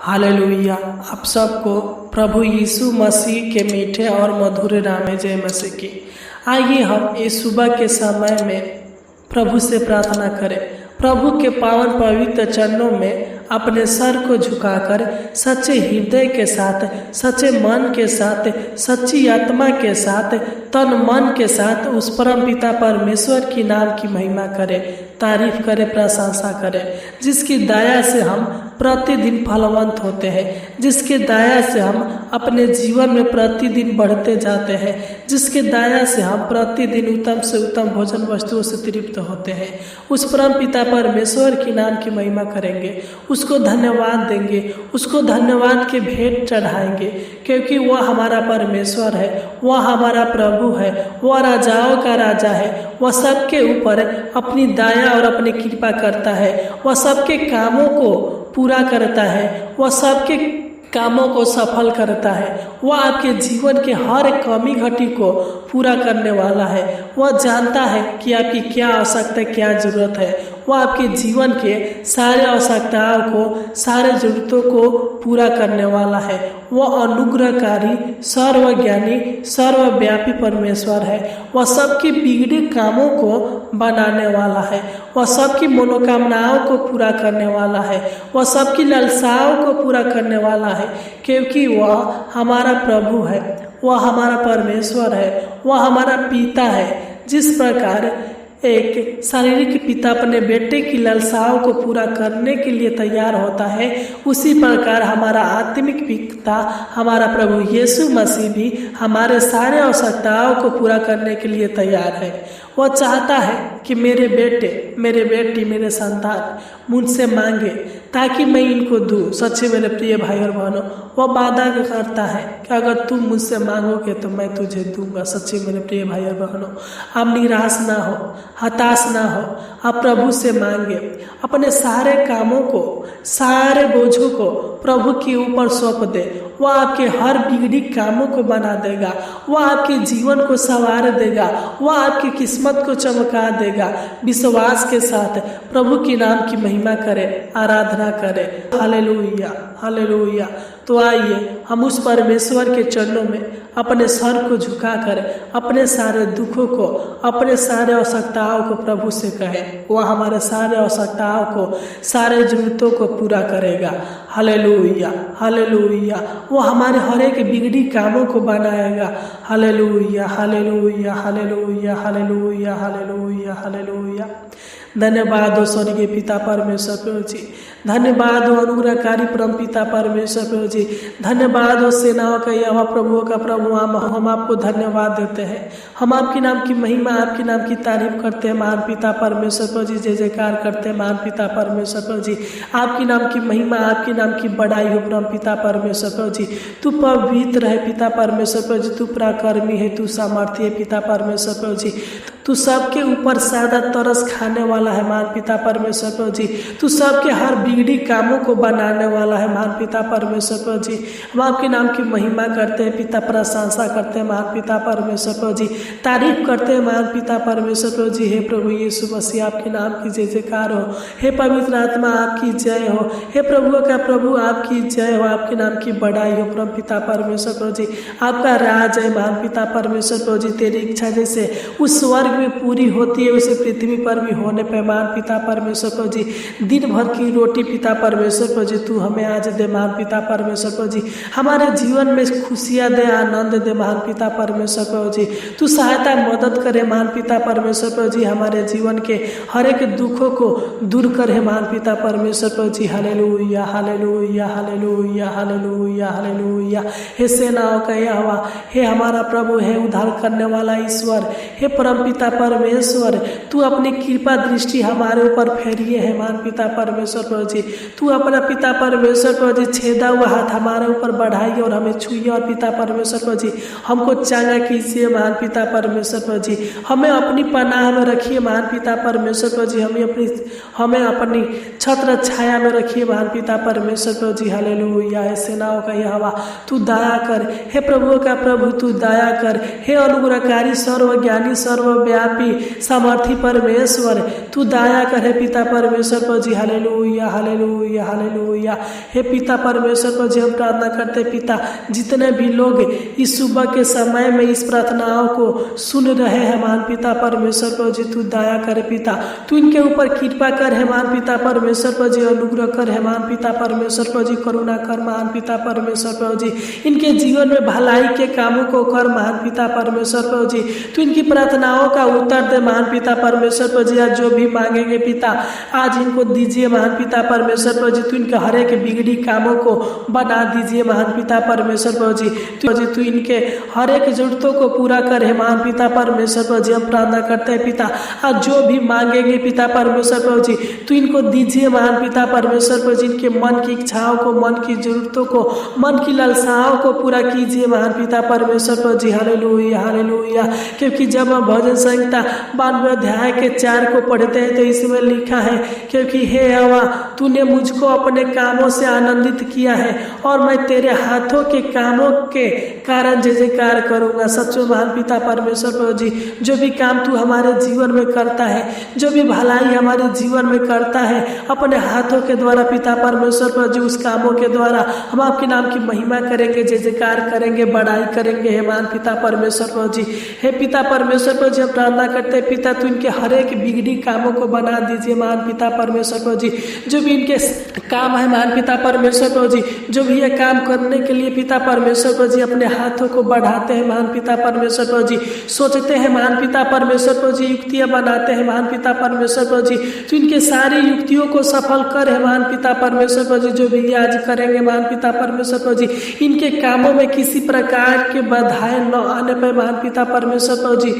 Hallelujah. आप सबको प्रभु यीशु मसीह के मीठे और मधुर नाम में जय मसीह की। आइए हम इस सुबह के समय में प्रभु से प्रार्थना करें। प्रभु के पावन पवित्र चरणों में अपने सर को झुकाकर सच्चे हृदय के साथ, सच्चे मन के साथ, सच्ची आत्मा के साथ, तन मन के साथ उस परम पिता परमेश्वर की नाम की महिमा करें, तारीफ करें, प्रशंसा करें, जिसकी दया से हम प्रतिदिन फलवंत होते हैं, जिसके दया से हम अपने जीवन में प्रतिदिन बढ़ते जाते हैं, जिसके दया से हम प्रतिदिन उत्तम से उत्तम भोजन वस्तुओं से तृप्त होते हैं। उस परम पिता परमेश्वर की नाम की महिमा करेंगे, उसको धन्यवाद देंगे, उसको धन्यवाद के भेंट चढ़ाएंगे, क्योंकि वह हमारा परमेश्वर है, वह हमारा प्रभु है, वह राजाओं का राजा है, वह सबके ऊपर अपनी दया और अपनी कृपा करता है, वह सबके कामों को पूरा करता है, वह सबके कामों को सफल करता है, वह आपके जीवन के हर कमी घटी को पूरा करने वाला है। वह जानता है कि आपकी क्या आवश्यकता, क्या ज़रूरत है। वह आपके जीवन के सारे आवश्यकताओं को, सारे ज़रूरतों को पूरा करने वाला है। वह अनुग्रहकारी, सर्वज्ञानी, सर्वव्यापी परमेश्वर है। वह सबके बिगड़े कामों को बनाने वाला है, वह सबकी मनोकामनाओं को पूरा करने वाला है, वह सबकी लालसाओं को पूरा करने वाला है, क्योंकि वह हमारा प्रभु है, वह हमारा परमेश्वर है, वह हमारा पिता है। जिस प्रकार एक शारीरिक पिता अपने बेटे की लालसाओं को पूरा करने के लिए तैयार होता है, उसी प्रकार हमारा आत्मिक पिता, हमारा प्रभु यीशु मसीह भी हमारे सारे आवश्यकताओं को पूरा करने के लिए तैयार है। वह चाहता है कि मेरे बेटे, मेरे बेटी, मेरे संतान मुझसे मांगे ताकि मैं इनको दूँ। सच्चे मेरे प्रिय भाई और बहनों, वह वादा करता है कि अगर तुम मुझसे मांगोगे तो मैं तुझे दूंगा। सच्चे मेरे प्रिय भाई और बहनों, आप निराश ना हो, हताश ना हो, आप प्रभु से मांगे। अपने सारे कामों को, सारे बोझों को प्रभु के ऊपर सौंप दे। वह आपके हर बिगड़ी कामों को बना देगा, वह आपके जीवन को संवार देगा, वह आपकी किस्मत को चमका देगा। विश्वास के साथ प्रभु के नाम की महिमा करें, आराधना करें। Hallelujah, hallelujah. तो आइए हम उस परमेश्वर के चरणों में अपने सर को झुकाकर अपने सारे दुखों को, अपने सारे आवश्यकताओं को प्रभु से कहें। वह हमारे सारे आवश्यकताओं को, सारे जरूरतों को पूरा करेगा। Hallelujah, hallelujah. वह हमारे हर एक बिगड़ी कामों को बनाएगा। हालेलुया, हालेलुया, हालेलुया, हालेलुया, हालेलुया, हालेलुया। धन्यवाद हो स्वर्गीय पिता परमेश्वर प्रभु जी, धन्यवाद हो अनुग्रहकारी परम पिता परमेश्वर प्रभु जी, धन्यवाद हो सेनाओं का यहोवा, प्रभुओं का प्रभु। हम आपको धन्यवाद देते हैं, हम आपके नाम की महिमा, आपके नाम की तारीफ करते हैं। महान पिता परमेश्वर प्रभु जी, जय जयकार करते हैं महान पिता परमेश्वर प्रभु जी। आपके नाम की महिमा, आपके नाम की बड़ाई हो परम पिता परमेश्वर प्रभु जी। तू पवित्र है पिता परमेश्वर प्रभु जी, तू पराक्रमी है, तू सामर्थी है पिता परमेश्वर प्रभु जी। तू सबके ऊपर सादा तरस खाने वाला है महान पिता परमेश्वर प्रभु जी। तू सबके हर बिगड़ी कामों को बनाने वाला है महान पिता परमेश्वर प्रभु जी। हम आपके नाम की महिमा करते हैं पिता, प्रशंसा करते हैं महान पिता परमेश्वर प्रभु जी, तारीफ करते हैं महान पिता परमेश्वर प्रभु जी। हे प्रभु यीशु मसीह, आपके नाम की जय जयकार हो। हे पवित्र आत्मा, आपकी जय हो। हे प्रभुओं का प्रभु, आपकी जय हो। आपके नाम की बड़ाई हो परम पिता परमेश्वर प्रभु जी। आपका राज है महान पिता परमेश्वर प्रभु जी। तेरी इच्छा जैसे उस स्वर्ग में पूरी होती है, उसे पृथ्वी पर भी होने पे महान पिता परमेश्वर प्रभु जी। दिन भर की रोटी पिता परमेश्वर प्रभु जी तू हमें आज दे महान पिता परमेश्वर प्रभु जी। हमारे जीवन में खुशियाँ दे, आनंद दे महान पिता परमेश्वर प्रभु जी। तू सहायता मदद करे महान पिता परमेश्वर प्रभु जी। हमारे जीवन के हर एक दुखों को दूर करे महान पिता परमेश्वर प्रभु जी। हालेलुया, हालेलुया, हालेलुया, हालेलुया, हालेलुया। हे सेनाओं का यहोवा, हे हमारा प्रभु, हे उद्धार करने वाला ईश्वर, हे परम पिता परमेश्वर, तू अपनी कृपा दृष्टि हमारे ऊपर फेरिए है महान पिता परमेश्वर प्रभु जी। तू अपना पिता परमेश्वर प्रभु जी छेदा हुआ हाथ हमारे ऊपर बढ़ाइए और हमें छुइए और पिता परमेश्वर प्रभु जी हमको चंगा कीजिए महान पिता परमेश्वर प्रभु जी। हमें अपनी पनाह में रखिए महान पिता परमेश्वर प्रभु जी। हमें अपनी हमें अपनी छत्र छाया में रखिए महान पिता परमेश्वर प्रभु जी। हालेलुया। हे सेनाओं का यहोवा तू दया कर, हे प्रभु का प्रभु तू दया कर, हे अनुग्रहकारी सर्वज्ञानी सर्वव्यापी सामर्थी परमेश्वर तू दया कर, हे पिता परमेश्वर प्रभु जी। हालेलुया हालेलुया हालेलुया। हे पिता परमेश्वर प्रभु जी, हम प्रार्थना करते पिता, जितने भी लोग इस सुबह के समय में इस प्रार्थनाओं को सुन रहे हैं महान पिता परमेश्वर प्रभु जी, तू दया कर पिता, तू इनके ऊपर कृपा कर है महान पिता परमेश्वर प्रभु जी, अनुग्रह कर है महान पिता परमेश्वर प्रभु जी, करुणा कर महान पिता परमेश्वर प्रभु जी, इनके जीवन में भलाई के कामों को कर महान पिता परमेश्वर प्रभु जी, तू इनकी प्रार्थनाओं का उत्तर दे महान पिता परमेश्वर प्रभु जी। आज जो भी मांगेंगे पिता, आज इनको दीजिए महान पिता परमेश्वर प्रभु जी, तू इनके हर एक बिगड़ी कामों को बना दीजिए महान पिता परमेश्वर प्रभु जी। तू इनके हर एक जरूरतों को पूरा करे महान पिता परमेश्वर प्रभु जी। हम प्रार्थना करते हैं पिता, आज जो भी मांगेंगे पिता परमेश्वर प्रभु जी, तू इनको दीजिए महान पिता परमेश्वर प्रभु जी, इनके मन की इच्छाओं को, मन की जरूरतों को, मन की लालसाओं को पूरा कीजिए महान पिता परमेश्वर प्रभु जी। हालेलुया हालेलुया। क्योंकि जब हम भजन संहिता 92 अध्याय के 4 को पढ़ते हैं तो इसमें लिखा है, क्योंकि हे यहोवा तूने मुझको अपने कामों से आनंदित किया है और मैं तेरे हाथों के कामों के कारण जय जयकार करूंगा। सच्चो महान पिता परमेश्वर प्रभु जी, जो भी काम तू हमारे जीवन में करता है, जो भी भलाई हमारे जीवन में करता है अपने हाथों के द्वारा पिता परमेश्वर प्रभु जी, उस कामों के द्वारा हम आपके नाम की महिमा करेंगे, जय जयकार करेंगे, बड़ाई करेंगे हे महान पिता परमेश्वर प्रभु जी। हे पिता परमेश्वर प्रभु जी, हम प्रार्थना करते हैं पिता, तू इनके हर एक बिगड़ी कामों को बना दीजिए महान पिता परमेश्वर प्रभु जी। जो भी इनके काम है महान पिता परमेश्वर प्रभु जी, जो भी ये काम करने के लिए पिता परमेश्वर प्रभु जी अपने हाथों को बढ़ाते हैं महान पिता परमेश्वर प्रभु जी, सोचते हैं महान पिता परमेश्वर प्रभु जी, युक्तियां बनाते हैं महान पिता परमेश्वर प्रभु जी, तो इनके सारी युक्तियों को सफल कर है महान पिता परमेश्वर प्रभु जी। जो भी ये आज करेंगे महान पिता परमेश्वर प्रभु जी, इनके कामों में किसी प्रकार के बाधाएं न आने पर महान पिता परमेश्वर प्रभु जी,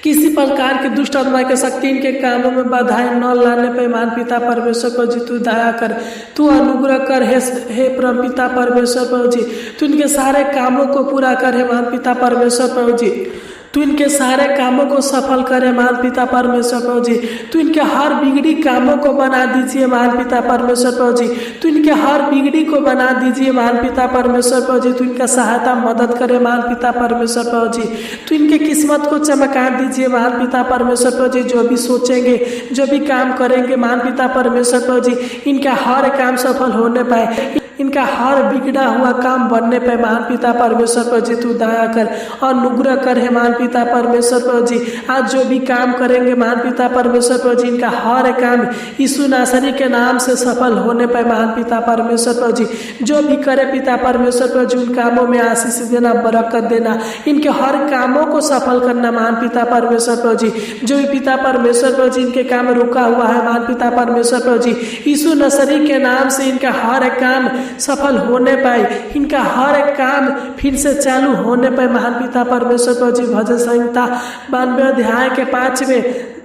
किसी प्रकार की दुष्ट आत्मा के शक्ति इनके कामों में बाधाएं न लाने पे महान पिता परमेश्वर प्रभु जी, तू दया कर, तू अनुग्रह कर हे परम पिता परमेश्वर प्रभु जी, तू इनके सारे कामों को पूरा कर है महान पिता परमेश्वर प्रभु जी, तू इनके सारे कामों को सफल करे महान पिता परमेश्वर प्रभु जी, तू इनके हर बिगड़ी कामों को बना दीजिए महान पिता परमेश्वर प्रभु जी, तू इनके हर बिगड़ी को बना दीजिए महान पिता परमेश्वर प्रभु जी, तू इनका सहायता मदद करे महान पिता परमेश्वर प्रभु जी, तू इनके किस्मत को चमका दीजिए महान पिता परमेश्वर प्रभु जी। जो भी सोचेंगे, जो भी काम करेंगे महान पिता परमेश्वर प्रभु जी, इनका हर काम सफल होने पाए, इनका हर बिगड़ा हुआ काम बनने पे महान पिता परमेश्वर प्रभु जी, तू दया कर और अनुग्रह कर है महान पिता परमेश्वर प्रभु जी। आज जो भी काम करेंगे महान पिता परमेश्वर प्रभु जी, इनका हर काम यीशु नासरी के नाम से सफल होने पे महान पिता परमेश्वर प्रभु जी। जो भी करे पिता परमेश्वर प्रभु जी, उन कामों में आशीष देना, बरकत देना, इनके हर कामों को सफल करना महान पिता परमेश्वर प्रभु जी। जो भी पिता परमेश्वर प्रभु जी इनके काम रुका हुआ है महान पिता परमेश्वर प्रभु जी, यीशु नासरी के नाम से इनका हर काम सफल होने पाए, इनका हर काम फिर से चालू होने पाए महान पिता परमेश्वर प्रभु जी। भजन संहिता 92 अध्याय के 5 में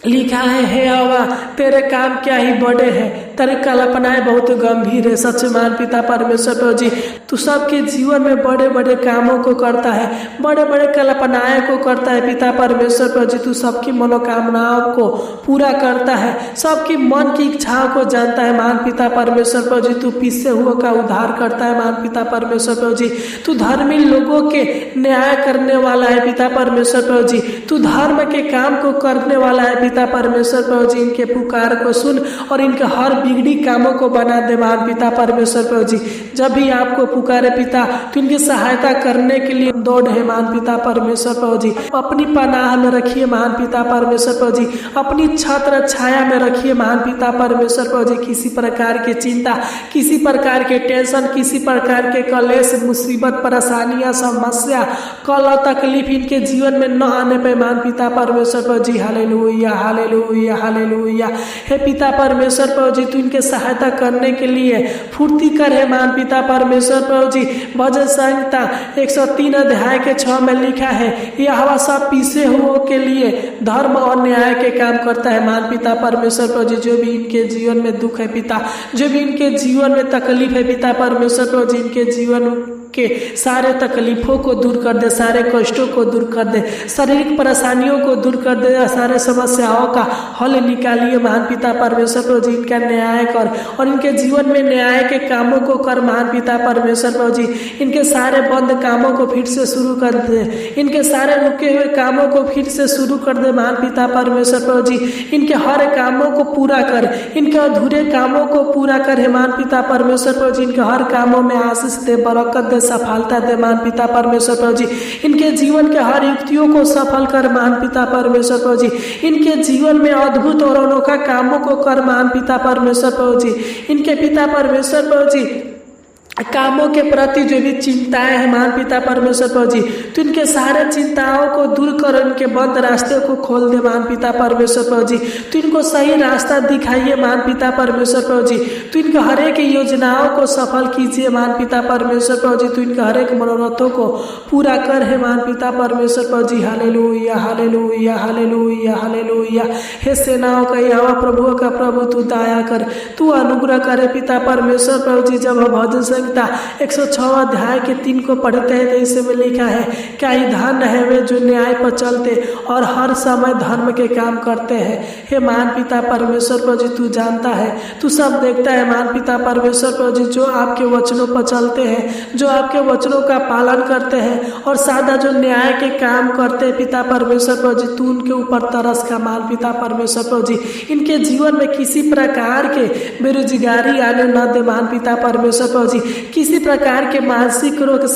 लिखा है, हे यहोवा तेरे काम क्या ही बड़े हैं, तेरी कल्पनाएं बहुत गंभीर है। सच महान पिता परमेश्वर प्रभु जी, तू सबके जीवन में बड़े बड़े कामों को करता है, बड़े बड़े कल्पनाएं को करता है पिता परमेश्वर प्रभु जी। तू सबकी मनोकामनाओं को पूरा करता है, सबकी मन की इच्छाओं को जानता है महान पिता परमेश्वर प्रभु जी। तू पिसे हुओं का उद्धार करता है महान पिता परमेश्वर प्रभु जी। तू धर्मी लोगों के न्याय करने वाला है पिता परमेश्वर प्रभु जी। तू धर्म के काम को करने वाला है पिता परमेश्वर प्रभु जी। इनके पुकार को सुन और इनके हर बिगड़ी कामों को बना दे महान पिता परमेश्वर प्रभु जी। जब भी आपको पुकारे पिता, तो इनकी सहायता करने के लिए दौड़ है महान पिता परमेश्वर प्रभु जी। अपनी पनाह में रखिए महान पिता परमेश्वर प्रभु जी, अपनी छत्र छाया में रखिए महान पिता परमेश्वर प्रभु जी। किसी प्रकार की चिंता, किसी प्रकार के टेंशन, किसी प्रकार के कलेश, मुसीबत, परेशानियां, समस्या, कलह, तकलीफ इनके जीवन में न आने पे महान पिता परमेश्वर प्रभु जी। हालेलुया हालेलुया हालेलुया। हे पिता परमेश्वर प्रभु जी, तू इनके सहायता करने के लिए फुर्ती कर है महान पिता परमेश्वर प्रभु जी। भजन संहिता 103 अध्याय के 6 में लिखा है, यहोवा सब पीसे हुओं के लिए धर्म और न्याय के काम करता है महान पिता परमेश्वर प्रभु जी। जो भी इनके जीवन में दुख है पिता, जो भी इनके जीवन में तकलीफ है पिता परमेश्वर प्रभु जी, इनके जीवन के सारे तकलीफ़ों को दूर कर दे, सारे कष्टों को दूर कर दे, शारीरिक परेशानियों को दूर कर दे, सारे समस्याओं का हल निकालिए महान पिता परमेश्वर प्रभु जी। इनका न्याय कर और इनके जीवन में न्याय के कामों को कर महान पिता परमेश्वर प्रभु जी। इनके सारे बंद कामों को फिर से शुरू कर दे, इनके सारे रुके हुए कामों को फिर से शुरू कर दे महान पिता परमेश्वर प्रभु जी। इनके हर कामों को पूरा कर, इनके अधूरे कामों को पूरा कर हे महान पिता परमेश्वर प्रभु जी। इनके हर कामों में आशीष दे, बरकत दे, सफलता दे महान पिता परमेश्वर प्रभु जी। इनके जीवन के हर युक्तियों को सफल कर महान पिता परमेश्वर प्रभु जी। इनके जीवन में अद्भुत और अनोखा कामों को कर महान पिता परमेश्वर प्रभु जी। इनके पिता परमेश्वर प्रभु जी कामों के प्रति जो भी चिंताएं हैं महान पिता परमेश्वर प्रभु जी, तो इनके सारे चिंताओं को दूर कर, इनके बंद रास्ते को खोल दे महान पिता परमेश्वर प्रभु जी। तो इनको सही रास्ता दिखाइए महान पिता परमेश्वर प्रभु जी। तो इनके हर एक योजनाओं को सफल कीजिए महान पिता परमेश्वर प्रभु जी। तो इनके हर एक मनोरथों को पूरा कर है महान पिता परमेश्वर प्रभु जी। हालेलुया हालेलुया हालेलुया हालेलुया। हे सेनाओं का यहोवा प्रभुओं का प्रभु तू दया कर, तू अनुग्रह करे पिता परमेश्वर प्रभु जी। जब हम भजन संहिता 106 अध्याय के 3 को पढ़ते हैं तो इसमें लिखा है, क्या ही धन्य है वे जो न्याय पर चलते और हर समय धर्म के काम करते हैं। हे महान पिता परमेश्वर प्रभु जी, तू जानता है, तू सब देखता है महान पिता परमेश्वर प्रभु जी। जो आपके वचनों पर चलते हैं, जो आपके वचनों का पालन करते हैं और सादा जो न्याय के काम करते हैं पिता परमेश्वर प्रभु जी, तू उनके ऊपर तरस का महान पिता परमेश्वर प्रभु जी। इनके जीवन में किसी प्रकार के बेरोजगारी आने न दे महान पिता परमेश्वर प्रभु जी। किसी प्रकार के मानसिक रोग,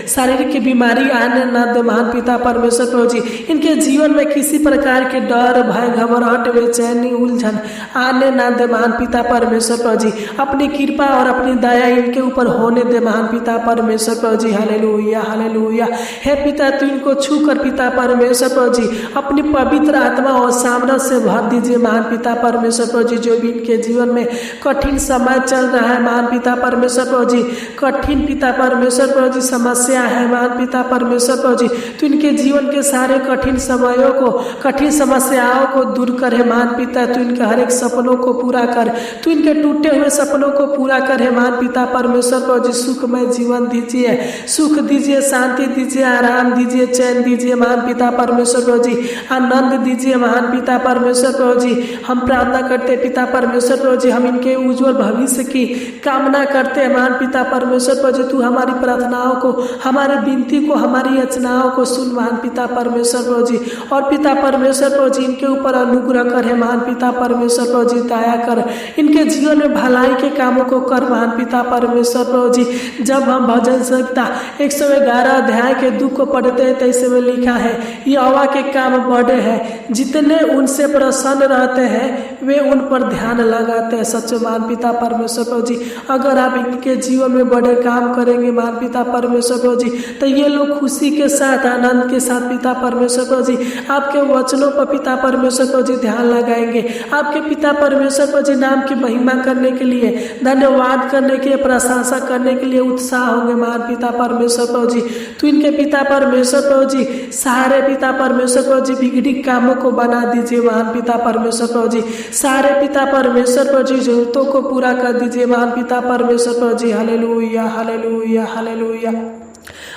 शारीरिक बीमारी आने न दे महान पिता परमेश्वर प्रभु जी। इनके जीवन में किसी प्रकार के डर, भय, घबराहट, बेचैनी, उलझन आने न दे महान पिता परमेश्वर प्रभु जी। अपनी कृपा और अपनी दया इनके ऊपर होने दे महान पिता परमेश्वर प्रभु जी। हालेलुया हालेलुया। हे पिता, तू इनको छू कर पिता परमेश्वर प्रभु जी अपनी पवित्र आत्मा और सामर्थ्य से भर दीजिए महान पिता परमेश्वर प्रभु जी। जो भी इनके जीवन में कठिन समय चल रहा है महान पिता परमेश्वर प्रभु जी, कठिन पिता परमेश्वर प्रभु जी समस्या है महान पिता परमेश्वर प्रभु जी, तो इनके जीवन के सारे कठिन समयों को, कठिन समस्याओं को दूर करे महान पिता। तो इनके हर एक सपनों को पूरा कर, तो इनके टूटे हुए सपनों को पूरा करे महान पिता परमेश्वर प्रभु जी। सुखमय जीवन दीजिए, सुख दीजिए, शांति दीजिए, आराम दीजिए, चैन दीजिए महान पिता परमेश्वर प्रभु जी। आनंद दीजिए महान पिता परमेश्वर प्रभु जी। हम प्रार्थना करते पिता परमेश्वर प्रभु जी, हम इनके उज्जवल भविष्य की कामना करते हैं महान पिता परमेश्वर प्रभु जी। तू हमारी प्रार्थनाओं को, हमारे विनती को, हमारी याचनाओं को सुन महान पिता परमेश्वर प्रभु जी। और पिता परमेश्वर प्रभु जी इनके ऊपर अनुग्रह करे महान पिता परमेश्वर प्रभु जी। दया कर, इनके जीवन में भलाई के कामों को कर महान पिता परमेश्वर प्रभु जी। जब हम भजन संहिता 111 अध्याय के 2 को पढ़ते हैं तो इसमें लिखा है, यहोवा के काम बड़े हैं, जितने उनसे प्रसन्न रहते हैं वे उन पर ध्यान लगाते हैं। सच महान पिता परमेश्वर प्रभु जी, अगर आप इनके जीवन में बड़े काम करेंगे महान पिता परमेश्वर प्रभु जी, तो ये लोग खुशी के साथ, आनंद के साथ पिता परमेश्वर प्रभु जी आपके वचनों पर पिता परमेश्वर प्रभु जी ध्यान लगाएंगे। आपके पिता परमेश्वर प्रभु जी नाम की महिमा करने के लिए, धन्यवाद करने के लिए, प्रशंसा करने के लिए उत्साह होंगे महान पिता परमेश्वर प्रभु जी। तो इनके पिता परमेश्वर प्रभु जी सारे पिता परमेश्वर प्रभु जी बिगड़ी कामों को बना दीजिए महान पिता परमेश्वर प्रभु जी। सारे पिता परमेश्वर प्रभु जी जरूरतों को पूरा कर दीजिए महान पिता परमेश्वर प्रभु जी। हालेलुया हालेलुया हालेलुया।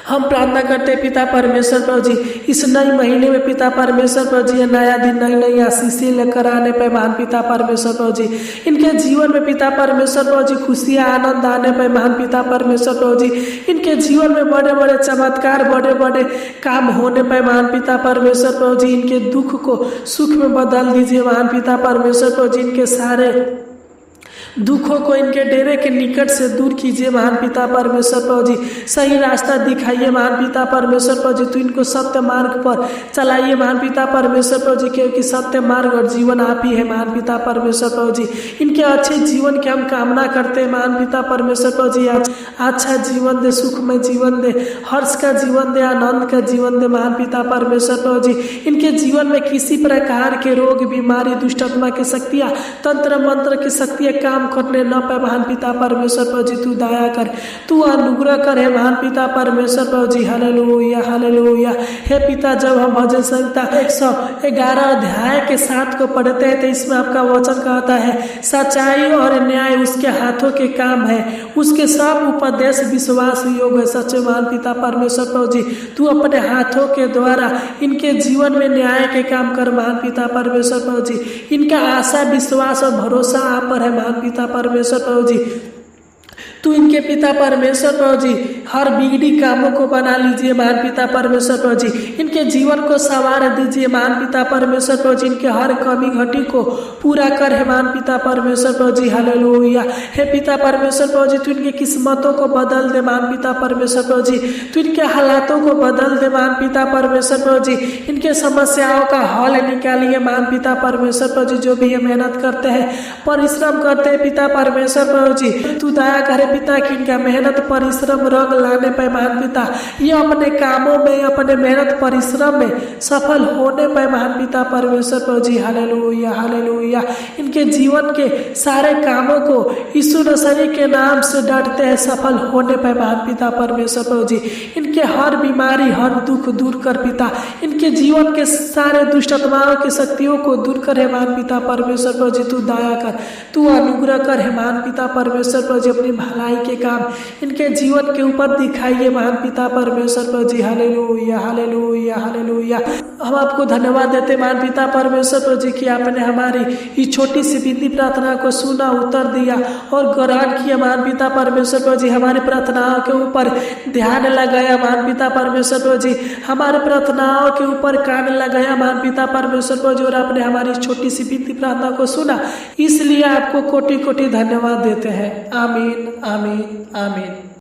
हम प्रार्थना करते हैं पिता परमेश्वर प्रभु जी, इस नए महीने में पिता परमेश्वर प्रभु जी नया दिन, नई नई आशीषें लेकर आने पे महान पिता परमेश्वर प्रभु जी। इनके जीवन में पिता परमेश्वर प्रभु जी खुशियाँ, आनंद आने पे महान पिता परमेश्वर प्रभु जी। इनके जीवन में बड़े बड़े चमत्कार, बड़े बड़े काम होने पे महान पिता परमेश्वर प्रभु जी। इनके दुख को सुख में बदल दीजिए महान पिता परमेश्वर प्रभु जी। इनके सारे दुखों को इनके डेरे के निकट से दूर कीजिए महान पिता परमेश्वर प्रभु जी। सही रास्ता दिखाइए महान पिता परमेश्वर प्रभु जी। तो इनको सत्य मार्ग पर चलाइए महान पिता परमेश्वर प्रभु जी, क्योंकि सत्य मार्ग और जीवन आप ही है महान पिता परमेश्वर प्रभु जी। इनके अच्छे जीवन की हम कामना करते हैं महान पिता परमेश्वर प्रभु जी। अच्छा जीवन दे, सुखमय जीवन दे, हर्ष का जीवन दे, आनंद का जीवन दे महान पिता परमेश्वर प्रभु जी। इनके जीवन में किसी प्रकार के रोग, बीमारी, दुष्टात्मा की शक्तियाँ, तंत्र मंत्र की शक्तियाँ काम काम करने न पाए महान पिता परमेश्वर प्रभु जी, तू दया कर, तू अनुग्रह कर हे महान पिता परमेश्वर प्रभु जी। हालेलुया हालेलुया। हे पिता, जब हम भजन संहिता 111 अध्याय के 7 को पढ़ते हैं तो इसमें आपका वचन कहता है, सच्चाई और न्याय उसके हाथों के काम है, उसके सब उपदेश विश्वास योग्य है। सच्चे महान पिता परमेश्वर प्रभु जी, तू अपने हाथों के द्वारा इनके जीवन में न्याय के काम कर महान पिता परमेश्वर प्रभु जी। इनका आशा विश्वास और भरोसा आप पर है महान पिता परमेश्वर प्रभु जी। तू इनके पिता परमेश्वर प्रभु जी हर बिगड़ी कामों को बना लीजिए महान पिता परमेश्वर प्रभु जी। इनके जीवन को संवार दीजिए महान पिता परमेश्वर प्रभु जी। इनके हर कमी घटी को पूरा कर हे महान पिता परमेश्वर प्रभु जी। हालेलुया। हे पिता परमेश्वर प्रभु जी, तू इनकी किस्मतों को बदल दे महान पिता परमेश्वर प्रभु जी। तू इनके हालातों को बदल दे महान पिता परमेश्वर प्रभु जी। इनके समस्याओं का हल निकालिए महान पिता परमेश्वर प्रभु जी। जो भी ये मेहनत करते हैं, परिश्रम करते हैं पिता परमेश्वर प्रभु जी, तू दया करे पिता कि इनका मेहनत परिश्रम रंग लाने पे महान पिता, ये अपने कामों में, अपने मेहनत परिश्रम में सफल होने पे महान पिता परमेश्वर प्रभु जी। हालेलुया हालेलुया। इनके जीवन के सारे कामों को यीशु नसरी के नाम से डरते हैं सफल होने पे महान पिता परमेश्वर प्रभु जी। इनके हर बीमारी, हर दुख दूर कर पिता। इनके जीवन के सारे दुष्टताओं की शक्तियों को दूर कर हे महान पिता परमेश्वर प्रभु जी। तू दया कर, तू अनुग्रह कर हे महान पिता परमेश्वर प्रभु जी। अपनी भलाई के काम इनके जीवन के ऊपर दिखाइए महान पिता परमेश्वर प्रभु जी। हालेलुया हालेलुया हालेलुया। हम आपको धन्यवाद देते महान पिता परमेश्वर प्रभु जी कि आपने हमारी इस छोटी सी विनती प्रार्थना को सुना, उत्तर दिया और ग्रहण किया महान पिता परमेश्वर प्रभु जी। हमारी प्रार्थनाओं के ऊपर ध्यान लगाया महान पिता परमेश्वर प्रभु जी। हमारे प्रार्थनाओं के ऊपर कान लगाया महान पिता परमेश्वर प्रभु जी, और आपने हमारी छोटी सी विनती प्रार्थना को सुना, इसलिए आपको कोटि कोटि धन्यवाद देते हैं। आमीन आमीन आमीन।